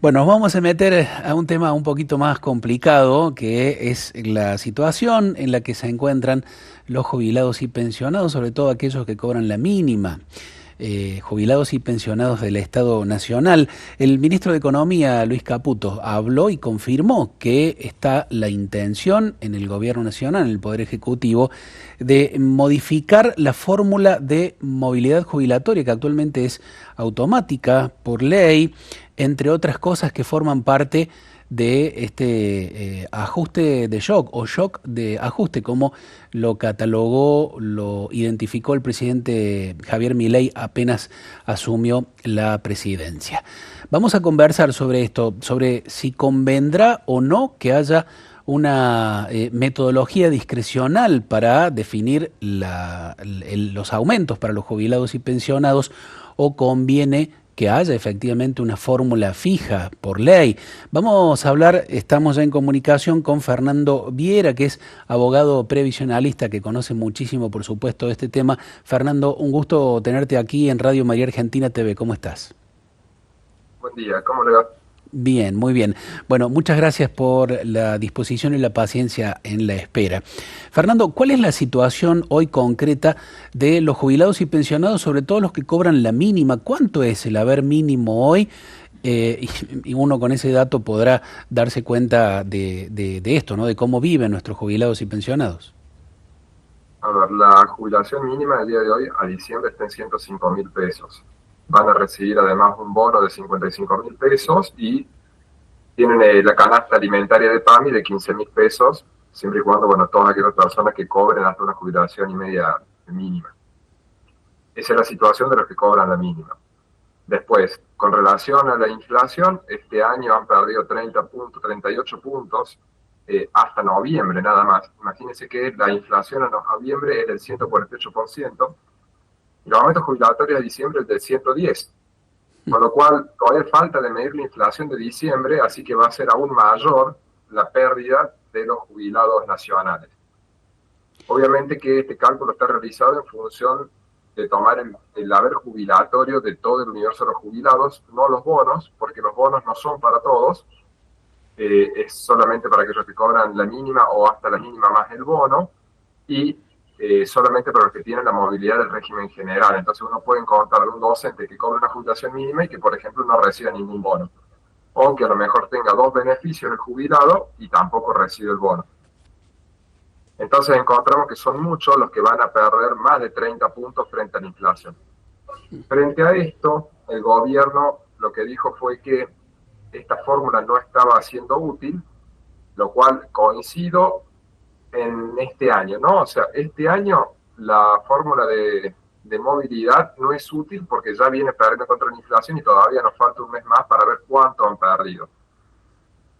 Bueno, nos vamos a meter a un tema un poquito más complicado, que es la situación en la que se encuentran los jubilados y pensionados, sobre todo aquellos que cobran la mínima, jubilados y pensionados del Estado Nacional. El ministro de Economía, Luis Caputo, habló y confirmó que está la intención en el Gobierno Nacional, en el Poder Ejecutivo, de modificar la fórmula de movilidad jubilatoria, que actualmente es automática por ley, entre otras cosas que forman parte de este ajuste de shock o shock de ajuste, como lo catalogó, lo identificó el presidente Javier Milei apenas asumió la presidencia. Vamos a conversar sobre esto, sobre si convendrá o no que haya una metodología discrecional para definir los aumentos para los jubilados y pensionados, o conviene que haya efectivamente una fórmula fija por ley. Vamos a hablar, estamos ya en comunicación con Fernando Viera, que es abogado previsionalista, que conoce muchísimo, por supuesto, de este tema. Fernando, un gusto tenerte aquí en Radio María Argentina TV. ¿Cómo estás? Buen día, ¿cómo le va? Bien, muy bien. Bueno, muchas gracias por la disposición y la paciencia en la espera. Fernando, ¿cuál es la situación hoy concreta de los jubilados y pensionados, sobre todo los que cobran la mínima? ¿Cuánto es el haber mínimo hoy? Y uno con ese dato podrá darse cuenta de esto, ¿no? De cómo viven nuestros jubilados y pensionados. A ver, la jubilación mínima del día de hoy a diciembre está en 105.000 pesos. Van a recibir además un bono de 55.000 pesos y tienen la canasta alimentaria de PAMI de 15.000 pesos, siempre y cuando, bueno, todas aquellas personas que cobren hasta una jubilación y media mínima. Esa es la situación de los que cobran la mínima. Después, con relación a la inflación, este año han perdido 30 puntos, 38 puntos hasta noviembre nada más. Imagínense que la inflación en noviembre es del 148% y los aumentos jubilatorios de diciembre es del 110%. Con lo cual, todavía falta de medir la inflación de diciembre, así que va a ser aún mayor la pérdida de los jubilados nacionales. Obviamente que este cálculo está realizado en función de tomar el haber jubilatorio de todo el universo de los jubilados, no los bonos, porque los bonos no son para todos, es solamente para aquellos que cobran la mínima o hasta la mínima más el bono, y solamente para los que tienen la movilidad del régimen general. Entonces uno puede encontrar un docente que cobre una jubilación mínima y que, por ejemplo, no reciba ningún bono, o que a lo mejor tenga dos beneficios el jubilado y tampoco recibe el bono. Entonces encontramos que son muchos los que van a perder más de 30 puntos frente a la inflación. Frente a esto, el gobierno lo que dijo fue que esta fórmula no estaba siendo útil, lo cual coincido en este año, ¿no? O sea, este año la fórmula de movilidad no es útil porque ya viene perdiendo contra la inflación y todavía nos falta un mes más para ver cuánto han perdido.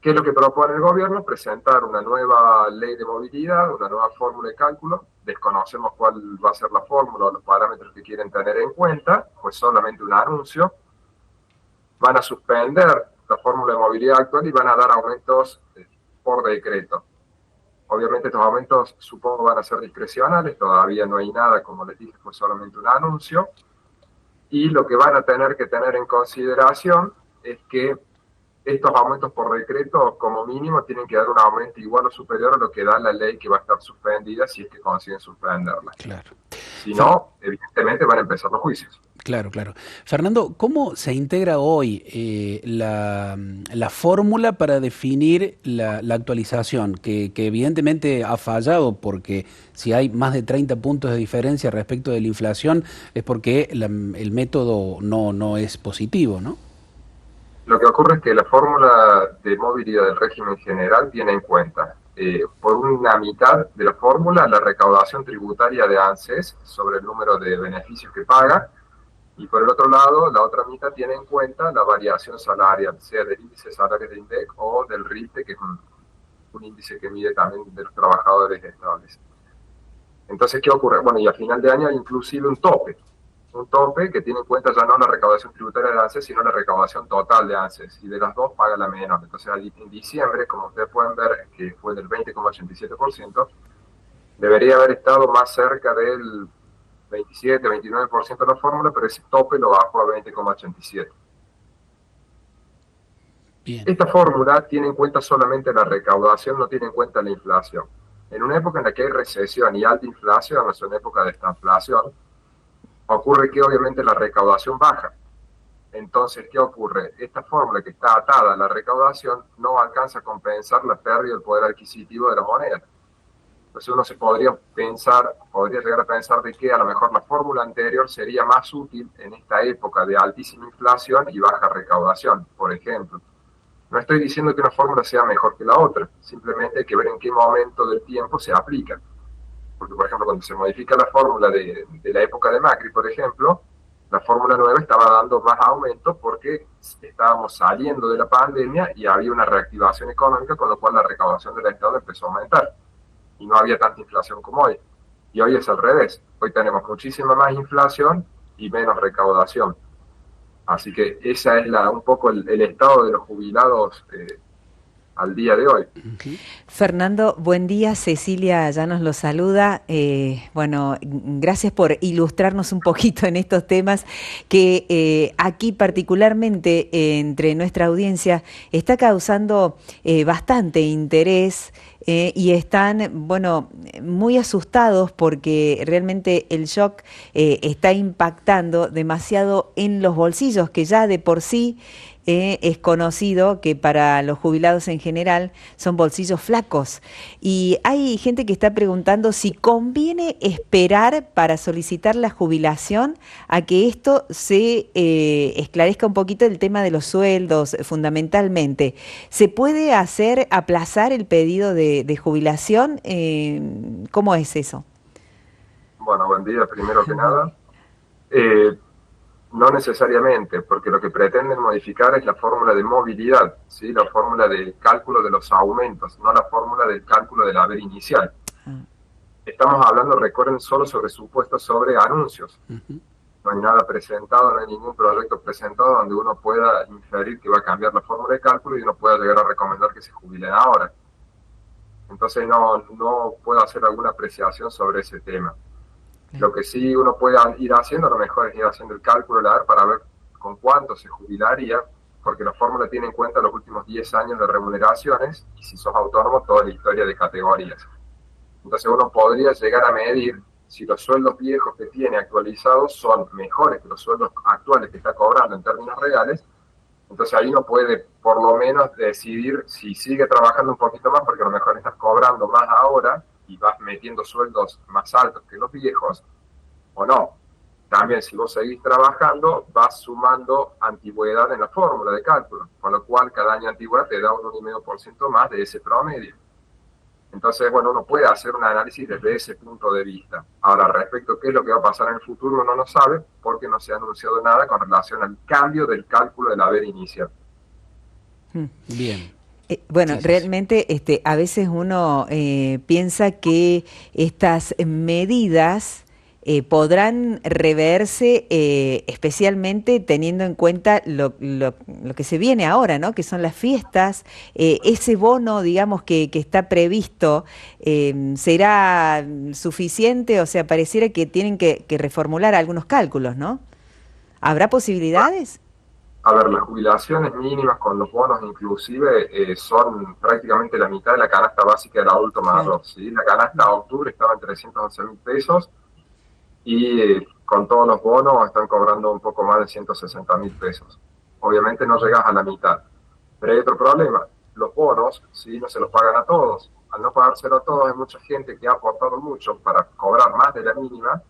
¿Qué es lo que propone el gobierno? Presentar una nueva ley de movilidad, una nueva fórmula de cálculo. Desconocemos cuál va a ser la fórmula o los parámetros que quieren tener en cuenta, pues solamente un anuncio. Van a suspender la fórmula de movilidad actual y van a dar aumentos por decreto. Obviamente estos aumentos supongo van a ser discrecionales, todavía no hay nada, como les dije, fue solamente un anuncio. Y lo que van a tener que tener en consideración es que estos aumentos por decreto, como mínimo, tienen que dar un aumento igual o superior a lo que da la ley que va a estar suspendida si es que consiguen suspenderla. Claro. Si no, evidentemente van a empezar los juicios. Claro, claro. Fernando, ¿cómo se integra hoy la fórmula para definir la actualización? Que evidentemente ha fallado, porque si hay más de 30 puntos de diferencia respecto de la inflación es porque el método no es positivo, ¿no? Lo que ocurre es que la fórmula de movilidad del régimen general tiene en cuenta, por una mitad de la fórmula, la recaudación tributaria de ANSES sobre el número de beneficios que paga, y por el otro lado, la otra mitad tiene en cuenta la variación salarial, sea del índice de salarios de INDEC o del RISTE, que es un índice que mide también de los trabajadores estables. Entonces, ¿qué ocurre? Bueno, y a final de año hay inclusive un tope que tiene en cuenta ya no la recaudación tributaria de ANSES, sino la recaudación total de ANSES, y de las dos paga la menor. Entonces, en diciembre, como ustedes pueden ver, que fue del 20,87%, debería haber estado más cerca del 27-29% de la fórmula, pero ese tope lo bajó a 20,87%. Bien. Esta fórmula tiene en cuenta solamente la recaudación, no tiene en cuenta la inflación. En una época en la que hay recesión y alta inflación, no es una época de estanflación, ocurre que obviamente la recaudación baja. Entonces, ¿qué ocurre? Esta fórmula que está atada a la recaudación no alcanza a compensar la pérdida del poder adquisitivo de la moneda. Entonces uno se podría llegar a pensar de que a lo mejor la fórmula anterior sería más útil en esta época de altísima inflación y baja recaudación, por ejemplo. No estoy diciendo que una fórmula sea mejor que la otra, simplemente hay que ver en qué momento del tiempo se aplica. Porque, por ejemplo, cuando se modifica la fórmula de la época de Macri, por ejemplo, la fórmula nueva estaba dando más aumento porque estábamos saliendo de la pandemia y había una reactivación económica, con lo cual la recaudación del Estado empezó a aumentar y no había tanta inflación como hoy. Y hoy es al revés. Hoy tenemos muchísima más inflación y menos recaudación. Así que esa es un poco el estado de los jubilados al día de hoy. Fernando, buen día. Cecilia ya nos lo saluda. Bueno, gracias por ilustrarnos un poquito en estos temas que aquí particularmente entre nuestra audiencia está causando bastante interés. Y están, bueno, muy asustados porque realmente el shock está impactando demasiado en los bolsillos, que ya de por sí es conocido que para los jubilados en general son bolsillos flacos. Y hay gente que está preguntando si conviene esperar para solicitar la jubilación a que esto se esclarezca un poquito el tema de los sueldos, fundamentalmente. ¿Se puede aplazar el pedido de jubilación? ¿Cómo es eso? Bueno, buen día, primero que nada. No necesariamente, porque lo que pretenden modificar es la fórmula de movilidad, ¿sí? La fórmula del cálculo de los aumentos, no la fórmula del cálculo del haber inicial. Estamos hablando, recuerden, solo sobre supuestos sobre anuncios. No hay nada presentado, no hay ningún proyecto presentado donde uno pueda inferir que va a cambiar la fórmula de cálculo y uno pueda llegar a recomendar que se jubilen ahora. Entonces no puedo hacer alguna apreciación sobre ese tema. Lo que sí uno puede ir haciendo, a lo mejor es ir haciendo el cálculo para ver con cuánto se jubilaría, porque la fórmula tiene en cuenta los últimos 10 años de remuneraciones y si sos autónomo toda la historia de categorías. Entonces uno podría llegar a medir si los sueldos viejos que tiene actualizados son mejores que los sueldos actuales que está cobrando en términos reales. Entonces ahí uno puede por lo menos decidir si sigue trabajando un poquito más, porque a lo mejor estás cobrando más ahora y vas metiendo sueldos más altos que los viejos, o no. También si vos seguís trabajando, vas sumando antigüedad en la fórmula de cálculo, con lo cual cada año de antigüedad te da un 1,5% más de ese promedio. Entonces, bueno, uno puede hacer un análisis desde ese punto de vista. Ahora, respecto a qué es lo que va a pasar en el futuro, uno no sabe, porque no se ha anunciado nada con relación al cambio del cálculo del haber inicial. Bien. Bueno, realmente a veces uno piensa que estas medidas podrán reverse, especialmente teniendo en cuenta lo que se viene ahora, ¿no? Que son las fiestas. Ese bono, digamos, que está previsto, ¿será suficiente? O sea, pareciera que tienen que reformular algunos cálculos, ¿no? ¿Habrá posibilidades? A ver, las jubilaciones mínimas con los bonos inclusive son prácticamente la mitad de la canasta básica del adulto mayor, ¿sí? La canasta a octubre estaba en 311.000 pesos y con todos los bonos están cobrando un poco más de 160.000 pesos. Obviamente no llegas a la mitad. Pero hay otro problema, los bonos, ¿sí? No se los pagan a todos. Al no pagárselo a todos hay mucha gente que ha aportado mucho para cobrar más de la mínima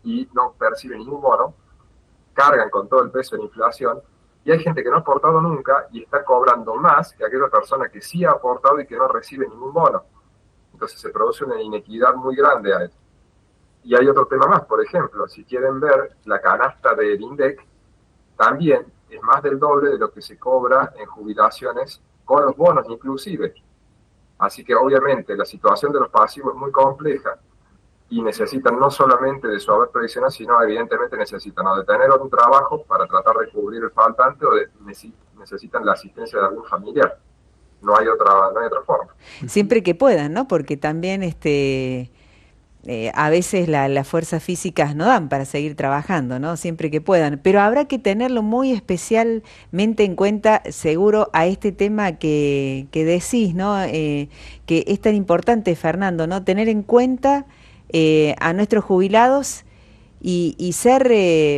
y no percibe ningún bono, cargan con todo el peso de la inflación. Y hay gente que no ha aportado nunca y está cobrando más que aquella persona que sí ha aportado y que no recibe ningún bono. Entonces se produce una inequidad muy grande a eso. Y hay otro tema más, por ejemplo, si quieren ver la canasta del INDEC, también es más del doble de lo que se cobra en jubilaciones con los bonos inclusive. Así que obviamente la situación de los pasivos es muy compleja y necesitan no solamente de su haber previsional, sino evidentemente necesitan o de tener un trabajo para tratar de cubrir el faltante o necesitan la asistencia de algún familiar. No hay otra forma. Siempre que puedan, ¿no? Porque también a veces las fuerzas físicas no dan para seguir trabajando, ¿no? Siempre que puedan, pero habrá que tenerlo muy especialmente en cuenta, seguro, a este tema que decís, ¿no? Que es tan importante, Fernando, ¿no? Tener en cuenta a nuestros jubilados y ser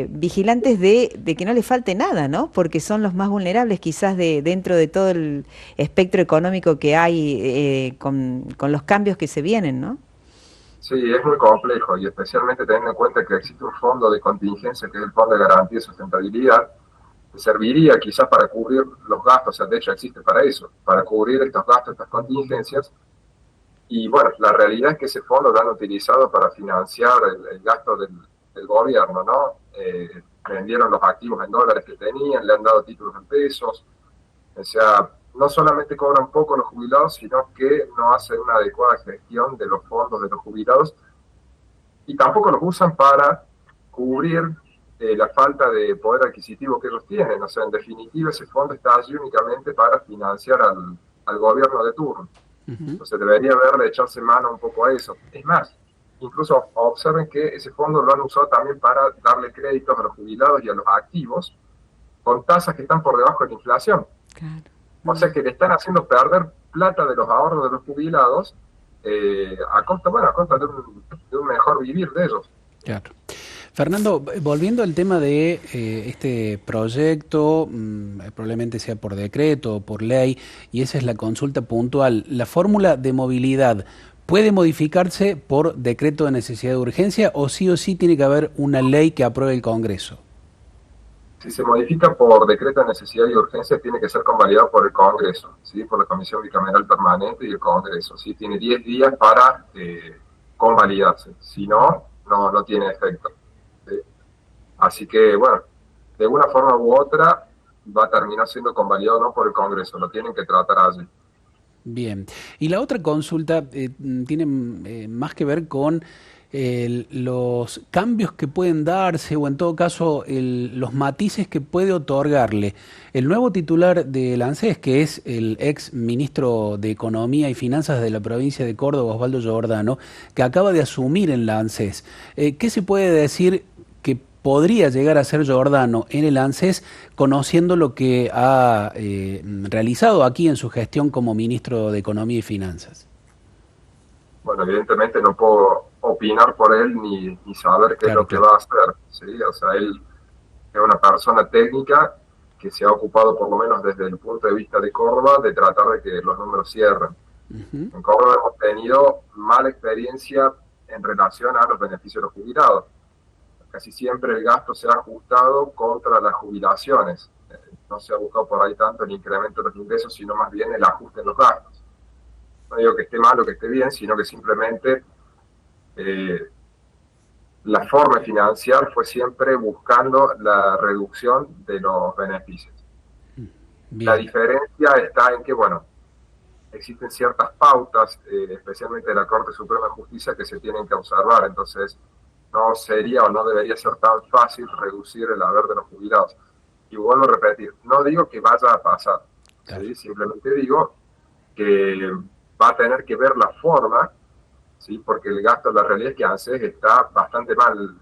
vigilantes de que no les falte nada, ¿no? Porque son los más vulnerables quizás dentro de todo el espectro económico que hay con los cambios que se vienen, ¿no? Sí, es muy complejo y especialmente teniendo en cuenta que existe un fondo de contingencia que es el Fondo de Garantía y Sustentabilidad, que serviría quizás para cubrir los gastos, o sea, de hecho existe para eso, para cubrir estos gastos, estas contingencias. Y bueno, la realidad es que ese fondo lo han utilizado para financiar el gasto del gobierno, ¿no? Vendieron los activos en dólares que tenían, le han dado títulos en pesos, o sea, no solamente cobran poco los jubilados, sino que no hacen una adecuada gestión de los fondos de los jubilados y tampoco los usan para cubrir la falta de poder adquisitivo que ellos tienen. O sea, en definitiva, ese fondo está allí únicamente para financiar al gobierno de turno. Entonces debería haber de echarse mano un poco a eso. Es más, incluso observen que ese fondo lo han usado también para darle créditos a los jubilados y a los activos con tasas que están por debajo de la inflación. Claro. O sea que le están haciendo perder plata de los ahorros de los jubilados a costa de un mejor vivir de ellos. Claro. Fernando, volviendo al tema de este proyecto, probablemente sea por decreto o por ley, y esa es la consulta puntual, ¿la fórmula de movilidad puede modificarse por decreto de necesidad de urgencia o sí tiene que haber una ley que apruebe el Congreso? Si se modifica por decreto de necesidad y urgencia, tiene que ser convalidado por el Congreso, ¿sí? Por la Comisión Bicameral Permanente y el Congreso, ¿sí? Tiene 10 días para convalidarse, si no, no tiene efecto. ¿Sí? Así que, bueno, de una forma u otra va a terminar siendo convalidado no por el Congreso, lo tienen que tratar allí. Bien. Y la otra consulta tiene más que ver con los cambios que pueden darse o en todo caso los matices que puede otorgarle el nuevo titular del ANSES, que es el ex ministro de Economía y Finanzas de la provincia de Córdoba, Osvaldo Giordano, que acaba de asumir en la ANSES. ¿Qué se puede decir que podría llegar a ser Giordano en el ANSES, conociendo lo que ha realizado aquí en su gestión como ministro de Economía y Finanzas? Bueno, evidentemente no puedo opinar por él ni saber qué es lo que va a hacer, ¿sí? O sea, él es una persona técnica que se ha ocupado, por lo menos desde el punto de vista de Córdoba, de tratar de que los números cierren. En Córdoba hemos tenido mala experiencia en relación a los beneficios de los jubilados. Casi siempre el gasto se ha ajustado contra las jubilaciones. No se ha buscado por ahí tanto el incremento de los ingresos, sino más bien el ajuste en los gastos. No digo que esté mal o que esté bien, sino que simplemente la forma de financiar fue siempre buscando la reducción de los beneficios. Bien. La diferencia está en que, bueno, existen ciertas pautas, especialmente de la Corte Suprema de Justicia, que se tienen que observar. Entonces, no sería o no debería ser tan fácil reducir el haber de los jubilados. Y vuelvo a repetir, no digo que vaya a pasar, ¿sí? Simplemente digo que va a tener que ver la forma, ¿sí? Porque el gasto, la realidad es que ANSES está bastante mal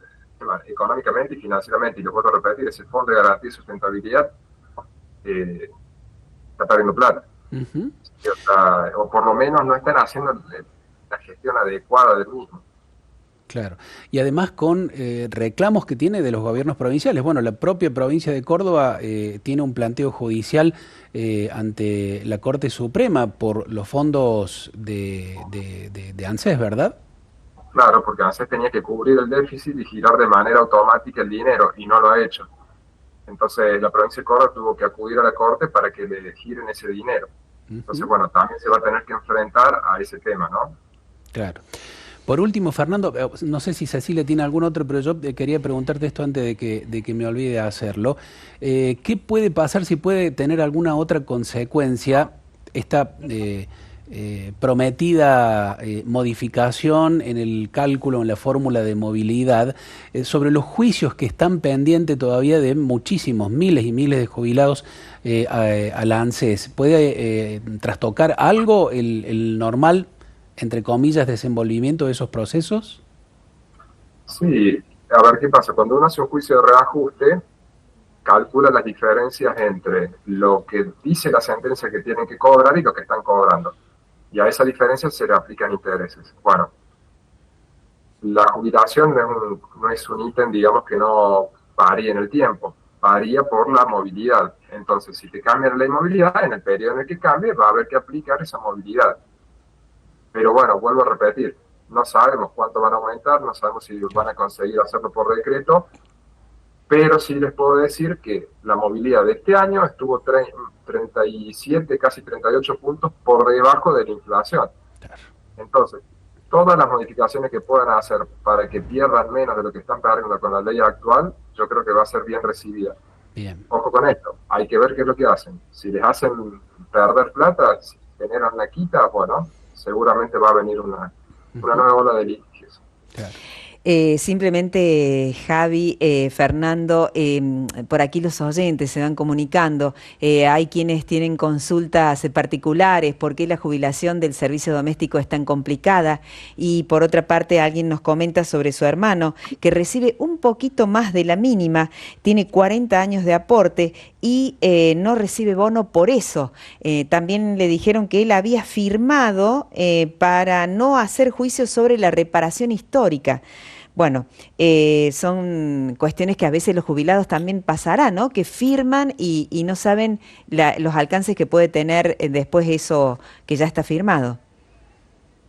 económicamente y financieramente, y lo vuelvo a repetir, ese Fondo de Garantía y Sustentabilidad está perdiendo plata. ¿Sí? O por lo menos no están haciendo la gestión adecuada del mismo. Claro, y además con reclamos que tiene de los gobiernos provinciales. Bueno, la propia provincia de Córdoba tiene un planteo judicial ante la Corte Suprema por los fondos de ANSES, ¿verdad? Claro, porque ANSES tenía que cubrir el déficit y girar de manera automática el dinero, y no lo ha hecho. Entonces la provincia de Córdoba tuvo que acudir a la Corte para que le giren ese dinero. Entonces, bueno, también se va a tener que enfrentar a ese tema, ¿no? Claro. Por último, Fernando, no sé si Cecilia tiene algún otro, pero yo quería preguntarte esto antes de que me olvide hacerlo. ¿Qué puede pasar, si puede tener alguna otra consecuencia esta prometida modificación en el cálculo, en la fórmula de movilidad, sobre los juicios que están pendientes todavía de muchísimos, miles y miles de jubilados a la ANSES? ¿Puede trastocar algo el normal, entre comillas, desenvolvimiento de esos procesos? Sí, a ver qué pasa. Cuando uno hace un juicio de reajuste, calcula las diferencias entre lo que dice la sentencia que tienen que cobrar y lo que están cobrando. Y a esa diferencia se le aplican intereses. Bueno, la jubilación no es un ítem, digamos, que no varía en el tiempo, varía por la movilidad. Entonces, si te cambian la inmovilidad, en el periodo en el que cambie, va a haber que aplicar esa movilidad. Pero bueno, vuelvo a repetir, no sabemos cuánto van a aumentar, no sabemos si van a conseguir hacerlo por decreto, pero sí les puedo decir que la movilidad de este año estuvo 37, casi 38 puntos por debajo de la inflación. Entonces, todas las modificaciones que puedan hacer para que pierdan menos de lo que están perdiendo con la ley actual, yo creo que va a ser bien recibida. Bien. Ojo con esto, hay que ver qué es lo que hacen. Si les hacen perder plata, si generan una quita, bueno, seguramente va a venir una nueva ola de litigios. Claro. Simplemente, Javi, Fernando, por aquí los oyentes se van comunicando. Hay quienes tienen consultas particulares, por qué la jubilación del servicio doméstico es tan complicada. Y por otra parte, alguien nos comenta sobre su hermano, que recibe un poquito más de la mínima, tiene 40 años de aporte y no recibe bono por eso. También le dijeron que él había firmado para no hacer juicio sobre la reparación histórica. Bueno, son cuestiones que a veces los jubilados también pasarán, ¿no? Que firman y no saben los alcances que puede tener después eso que ya está firmado.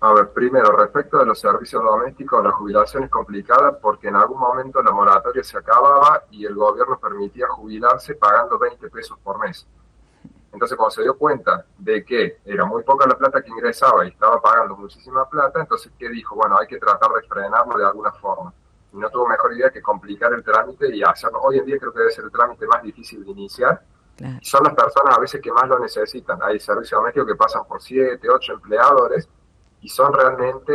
A ver, primero, respecto de los servicios domésticos, la jubilación es complicada porque en algún momento la moratoria se acababa y el gobierno permitía jubilarse pagando 20 pesos por mes. Entonces, cuando se dio cuenta de que era muy poca la plata que ingresaba y estaba pagando muchísima plata, entonces, ¿qué dijo? Bueno, hay que tratar de frenarlo de alguna forma. Y no tuvo mejor idea que complicar el trámite y hacerlo. Hoy en día creo que debe ser el trámite más difícil de iniciar. Claro. Y son las personas a veces que más lo necesitan. Hay servicios domésticos que pasan por 7, 8 empleadores y son realmente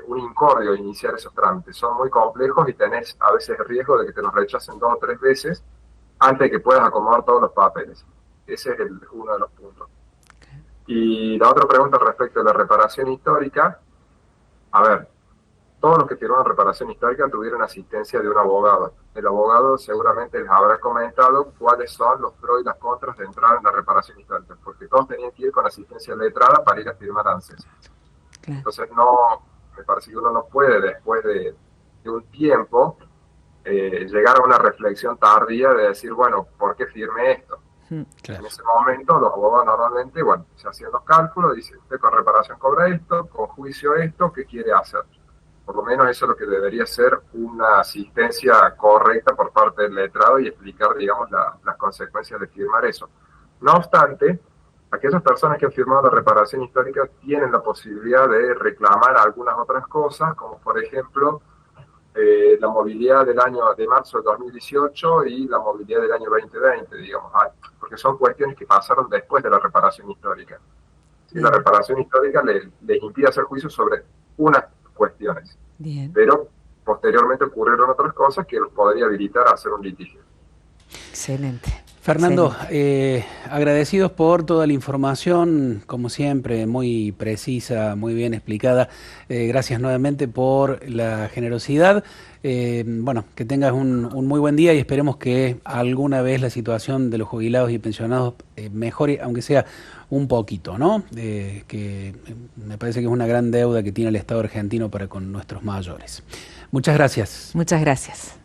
un incordio iniciar esos trámites. Son muy complejos y tenés a veces el riesgo de que te los rechacen 2 o 3 veces antes de que puedas acomodar todos los papeles. Ese es uno de los puntos. Y la otra pregunta respecto a la reparación histórica, a ver, todos los que firmaron reparación histórica tuvieron asistencia de un abogado. El abogado seguramente les habrá comentado cuáles son los pros y las contras de entrar en la reparación histórica, porque todos tenían que ir con asistencia letrada para ir a firmar ANSES. Claro. Entonces me parece que uno no puede después de un tiempo llegar a una reflexión tardía de decir, bueno, ¿por qué firmé esto? Claro. En ese momento los abogados normalmente, bueno, se hacían los cálculos, dicen, usted con reparación cobra esto, con juicio esto, ¿qué quiere hacer? Por lo menos eso es lo que debería ser una asistencia correcta por parte del letrado y explicar, digamos, las consecuencias de firmar eso. No obstante, aquellas personas que han firmado la reparación histórica tienen la posibilidad de reclamar algunas otras cosas, como por ejemplo la movilidad del año de marzo de 2018 y la movilidad del año 2020, digamos, porque son cuestiones que pasaron después de la reparación histórica. ¿Sí? La reparación histórica les impide hacer juicio sobre unas cuestiones, bien, pero posteriormente ocurrieron otras cosas que los podría habilitar a hacer un litigio. Excelente. Fernando, agradecidos por toda la información, como siempre, muy precisa, muy bien explicada. Gracias nuevamente por la generosidad. Bueno, que tengas un muy buen día y esperemos que alguna vez la situación de los jubilados y pensionados mejore, aunque sea un poquito, ¿no? Que me parece que es una gran deuda que tiene el Estado argentino para con nuestros mayores. Muchas gracias. Muchas gracias.